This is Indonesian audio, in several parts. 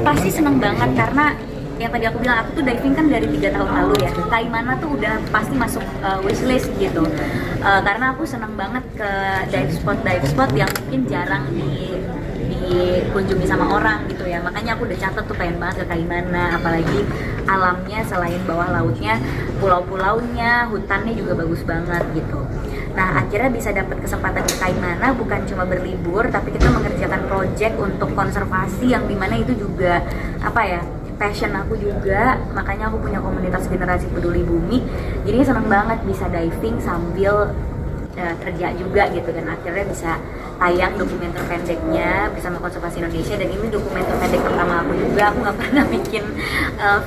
Pasti seneng banget karena yang tadi aku bilang, aku tuh diving kan dari 3 tahun lalu ya. Kaimana tuh udah pasti masuk wishlist gitu. Karena aku seneng banget ke dive spot yang mungkin jarang dikunjungi sama orang gitu ya. Makanya aku udah catat tuh pengen banget ke Kaimana, apalagi alamnya selain bawah lautnya, pulau-pulaunya, hutannya juga bagus banget gitu. Nah, akhirnya bisa dapat kesempatan ke Kaimana bukan cuma berlibur, tapi kita mengerjakan project untuk konservasi yang dimana itu juga passion aku juga. Makanya aku punya komunitas generasi peduli bumi. Jadi seneng banget bisa diving sambil kerja juga gitu, dan akhirnya bisa tayang dokumenter pendeknya bersama Konservasi Indonesia. Dan ini dokumenter pendek pertama aku juga. Aku nggak pernah bikin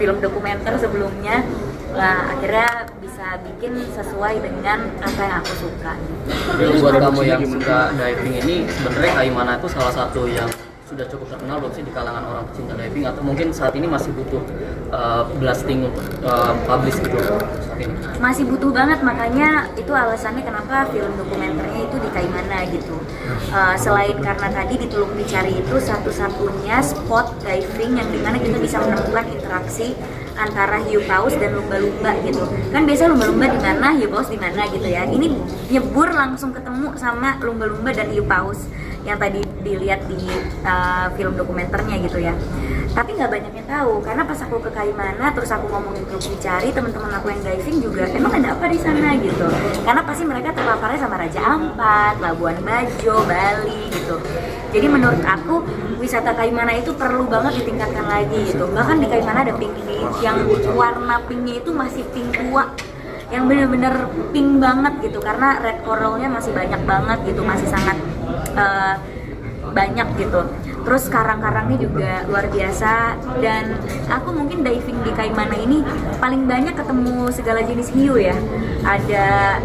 film dokumenter sebelumnya. Nah, akhirnya bisa bikin sesuai dengan apa yang aku suka. Jadi buat kamu yang suka diving ini, sebenarnya Kaimana itu salah satu yang sudah cukup terkenal belum sih di kalangan orang pecinta diving, atau mungkin saat ini masih butuh blasting untuk publish gitu saat ini? Masih butuh banget, makanya itu alasannya kenapa film dokumenternya itu di Kaimana gitu. Selain karena tadi di Teluk Bicari itu satu-satunya spot diving yang dimana kita bisa menemukan interaksi antara hiu paus dan lumba-lumba gitu. Kan biasa lumba-lumba di mana, hiu paus di mana gitu ya. Ini nyebur langsung ketemu sama lumba-lumba dan hiu paus yang tadi dilihat di film dokumenternya gitu ya. Tapi nggak banyak yang tahu, karena pas aku ke Kaimana terus aku ngomongin Teluk Bicari, teman-teman aku yang diving juga emang ada apa di sana gitu. Karena pasti mereka terpaparnya sama Raja Ampat, Labuan Bajo, Bali gitu. Jadi menurut aku wisata Kaimana itu perlu banget ditingkatkan lagi gitu. Bahkan di Kaimana ada pink beach yang warna pinknya itu masih pink tua, yang bener-bener pink banget gitu, karena red coralnya masih banyak banget gitu, masih sangat banyak gitu. Terus karang-karangnya juga luar biasa, dan aku mungkin diving di Kaimana ini paling banyak ketemu segala jenis hiu ya. Ada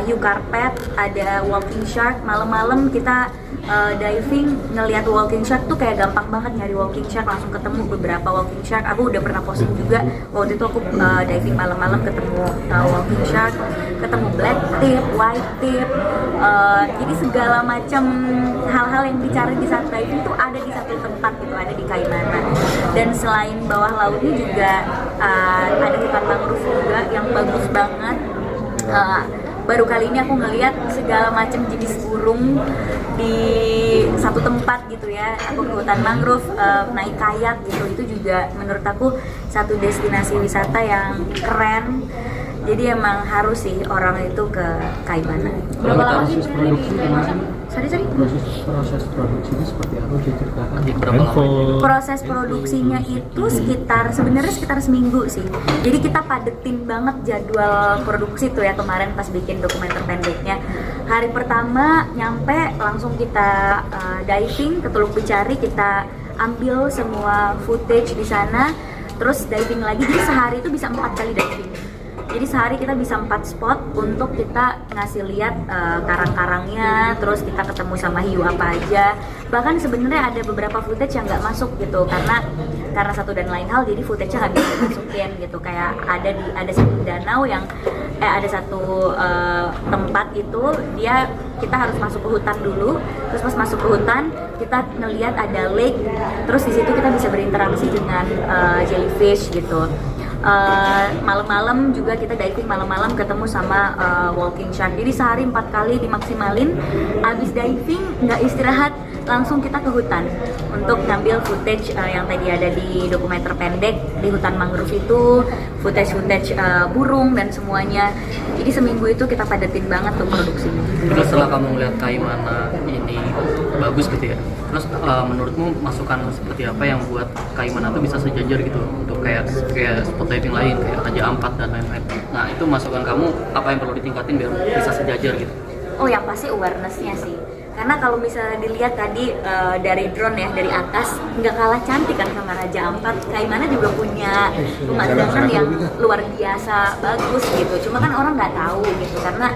hiu karpet, ada walking shark. Malam-malam kita diving ngelihat walking shark tuh kayak gampang banget nyari walking shark, langsung ketemu beberapa walking shark. Aku udah pernah posting juga waktu itu aku diving malam-malam ketemu walking shark, ketemu black tip, white tip. Jadi segala macam hal-hal yang dicari di saat diving tuh ada di satu tempat gitu, ada di Kaimana. Dan selain bawah lautnya juga ada hutan mangrove juga yang bagus banget. Baru kali ini aku ngelihat segala macam jenis burung di satu tempat gitu ya. Aku ke hutan mangrove, naik kayak gitu, itu juga menurut aku satu destinasi wisata yang keren. Jadi emang harus sih orang itu ke Kaimana. Berapa lama sih produksi kemarin? Sorry. Proses produksinya seperti apa diceritakan? Proses produksinya itu sebenarnya sekitar seminggu sih. Jadi kita padetin banget jadwal produksi tuh ya kemarin pas bikin dokumenter pendeknya. Hari pertama nyampe langsung kita diving ke Teluk Bicari, kita ambil semua footage di sana, terus diving lagi. Jadi sehari itu bisa 4 kali diving. Jadi sehari kita bisa 4 spot untuk kita ngasih lihat karang-karangnya, terus kita ketemu sama hiu apa aja. Bahkan sebenarnya ada beberapa footage yang nggak masuk gitu, karena satu dan lain hal, jadi footage-nya nggak bisa dimasukin gitu. Kayak ada satu danau yang ada satu tempat itu kita harus masuk ke hutan dulu. Terus pas masuk ke hutan kita ngelihat ada lake, terus di situ kita bisa berinteraksi dengan jellyfish gitu. Malam-malam juga kita diving malam-malam ketemu sama walking shark. Jadi sehari 4 kali dimaksimalin. Abis diving nggak istirahat, langsung kita ke hutan untuk ngambil footage yang tadi ada di dokumenter pendek di hutan mangrove itu, footage burung dan semuanya. Jadi seminggu itu kita padetin banget tuh produksinya. Terus setelah kamu ngeliat Kaimana ini bagus gitu ya, terus menurutmu masukan seperti apa yang buat Kaimana tuh bisa sejajar gitu untuk kayak spot diving lain kayak Raja Ampat dan lain-lain? Nah, itu masukan kamu apa yang perlu ditingkatin biar bisa sejajar gitu? Oh, yang pasti awareness-nya sih. Karena kalau misalnya dilihat tadi dari drone ya, dari atas nggak kalah cantik kan sama Raja Ampat. Kaimana juga punya pemandangan yang luar biasa bagus gitu. Cuma kan orang nggak tahu gitu, karena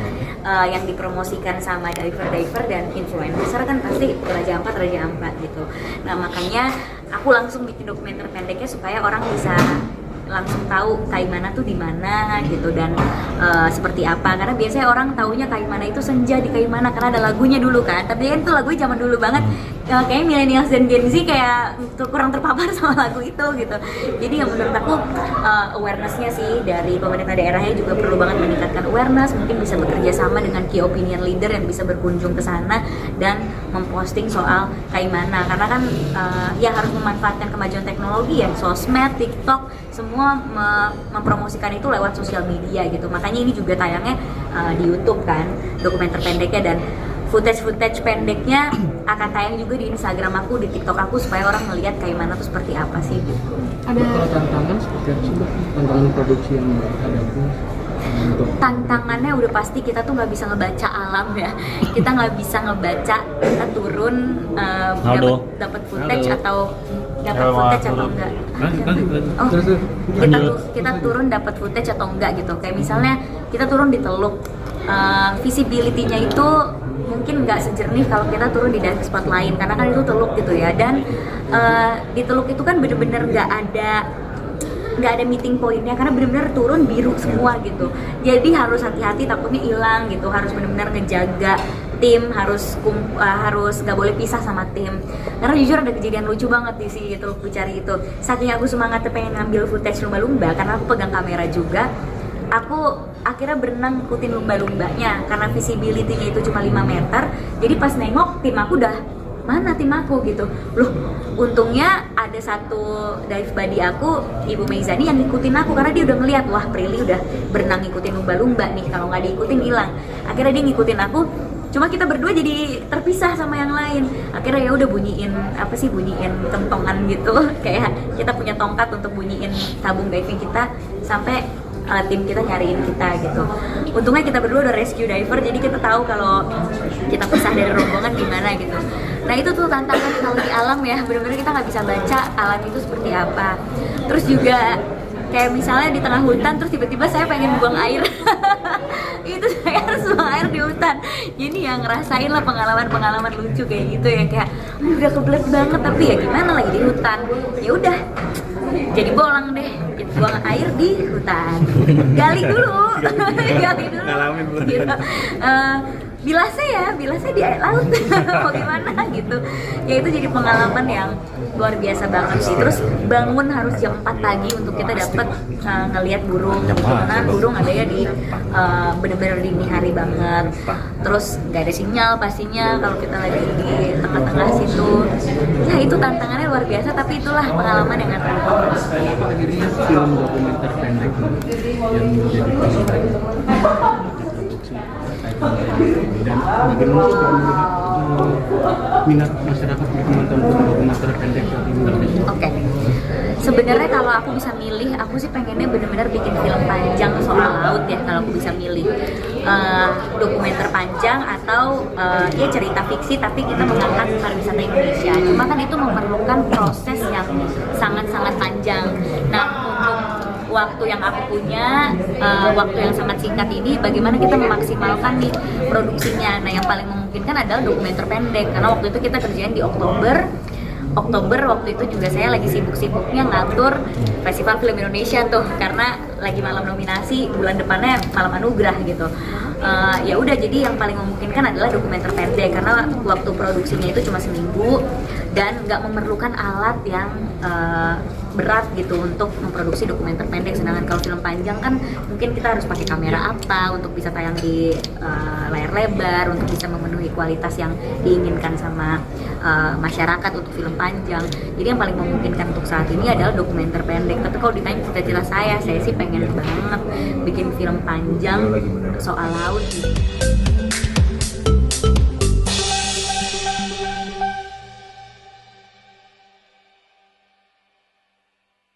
yang dipromosikan sama diver dan influencer kan pasti Raja Ampat gitu. Nah, makanya aku langsung bikin dokumenter pendeknya supaya orang bisa langsung tahu Kaimana tuh di mana gitu dan seperti apa. Karena biasanya orang taunya Kaimana itu senja di Kaimana karena ada lagunya dulu kan. Tapi kan itu lagunya zaman dulu banget. Kayaknya millennials dan Gen Z kayak kurang terpapar sama lagu itu gitu. Jadi yang menurut aku awareness-nya sih dari pemerintah daerahnya juga perlu banget meningkatkan awareness. Mungkin bisa bekerja sama dengan key opinion leader yang bisa berkunjung ke sana dan memposting soal Kaimana. Karena kan ya harus memanfaatkan kemajuan teknologi ya, sosmed, TikTok, semua mempromosikan itu lewat sosial media gitu. Makanya ini juga tayangnya di YouTube kan, dokumenter pendeknya, dan footage pendeknya akan tayang juga di Instagram aku, di TikTok aku, supaya orang melihat Kaimana tuh seperti apa sih gitu. Kalau tantangan seperti apa sih, Mbak? Tantangan produksi yang dihadapi untuk Tantangannya udah pasti kita tuh nggak bisa ngebaca alam ya. Kita nggak bisa ngebaca kita turun dapat footage atau enggak. Oh, kita turun dapat footage atau enggak gitu. Kayak misalnya kita turun di Teluk, visibility-nya itu mungkin nggak sejernih kalau kita turun di diving spot lain karena kan itu Teluk gitu ya. Dan di Teluk itu kan bener-bener nggak ada meeting pointnya karena benar-benar turun biru semua gitu. Jadi harus hati-hati, takutnya hilang gitu. Harus benar-benar ngejaga tim, harus nggak boleh pisah sama tim. Karena jujur ada kejadian lucu banget di si Teluk Bucari itu. Saking aku semangatnya pengen ngambil footage lumba-lumba karena aku pegang kamera juga, aku akhirnya berenang ngikutin lumba-lumbanya karena visibility-nya itu cuma 5 meter. Jadi pas nengok tim aku udah mana tim aku gitu loh. Untungnya ada satu dive buddy aku, Ibu Meizani, yang ngikutin aku karena dia udah ngeliat, wah Prilly udah berenang ngikutin lumba-lumba nih, kalau nggak diikutin hilang. Akhirnya dia ngikutin aku, cuma kita berdua jadi terpisah sama yang lain. Akhirnya ya udah bunyiin kentongan gitu kayak kita punya tongkat untuk bunyiin tabung diving kita sampai tim kita nyariin kita gitu. Untungnya kita berdua udah rescue diver, jadi kita tahu kalau kita pisah dari rombongan gimana gitu. Nah itu tuh tantangan kalau di alam ya, benar-benar kita nggak bisa baca alam itu seperti apa. Terus juga kayak misalnya di tengah hutan terus tiba-tiba saya pengen buang air. Itu saya harus buang air di hutan. Jadi ya ngerasain lah pengalaman lucu kayak gitu ya, kayak udah kebelet banget tapi ya gimana lagi di hutan. Ya udah jadi bolang deh, buang air di hutan. Gali dulu. Ngalamin gitu. Bilasnya di air laut. Mau gimana gitu. Ya itu jadi pengalaman yang luar biasa banget sih. Terus bangun harus jam 4 pagi untuk kita dapat ngelihat burung. Karena burung ada ya di bener-bener dini hari banget. Terus nggak ada sinyal pastinya kalau kita lagi di tengah-tengah situ. Ya itu tantangannya luar biasa, tapi itulah pengalaman yang akan akhirnya film dokumenter pendek yang menjadi produksi dan bagaimana sih minat masyarakat untuk menonton dokumenter pendek saat ini? Oke. Sebenarnya kalau aku bisa milih, aku sih pengennya benar-benar bikin film panjang soal laut ya. Kalau aku bisa milih dokumenter panjang atau ya cerita fiksi tapi kita mengangkat pariwisata Indonesia. Cuma kan itu memerlukan proses yang sangat-sangat panjang. Nah untuk waktu yang aku punya, waktu yang sangat singkat ini, bagaimana kita memaksimalkan nih produksinya. Nah yang paling memungkinkan adalah dokumenter pendek, karena waktu itu kita kerjain di Oktober waktu itu juga saya lagi sibuk-sibuknya ngatur Festival Film Indonesia tuh, karena lagi malam nominasi, bulan depannya malam anugerah gitu. Ya udah, jadi yang paling memungkinkan adalah dokumenter pendek karena waktu produksinya itu cuma seminggu dan nggak memerlukan alat yang berat gitu untuk memproduksi dokumenter pendek. Sedangkan kalau film panjang kan mungkin kita harus pakai kamera apa untuk bisa tayang di layar lebar, untuk bisa memenuhi kualitas yang diinginkan sama masyarakat untuk film panjang. Jadi yang paling memungkinkan untuk saat ini adalah dokumenter pendek. Tapi kalau ditanya cita-cita saya sih pengen banget bikin film panjang soal laut gitu.